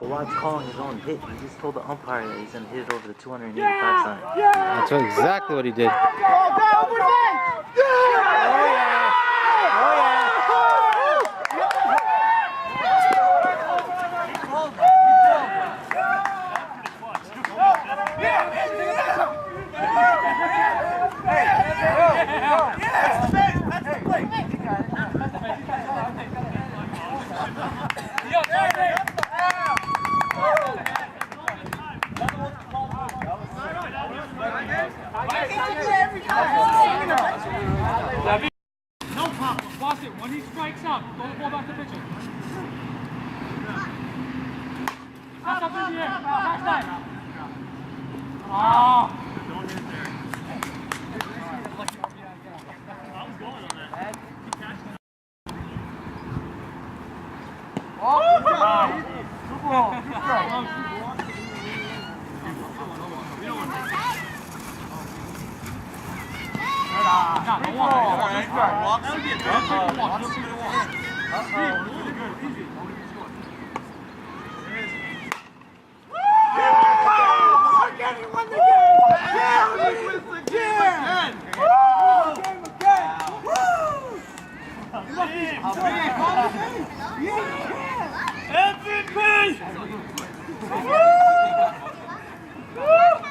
Fawad's calling his own hit. He just told the umpire that he's going to hit it over the 285 sign. That's exactly what he did. No pop. Watch it. When he strikes out, don't fall back to pitcher. Pass up in the air. Catch that. Oh. Don't hit it there. I was going on that. Keep catching. Oh, good job. Good ball. Good job. Don't walk. Walk. That would be a good walk. Really good. Easy. Again, he won the game! Yeah! He wins the game again! Game again! Woo! MVP! Woo!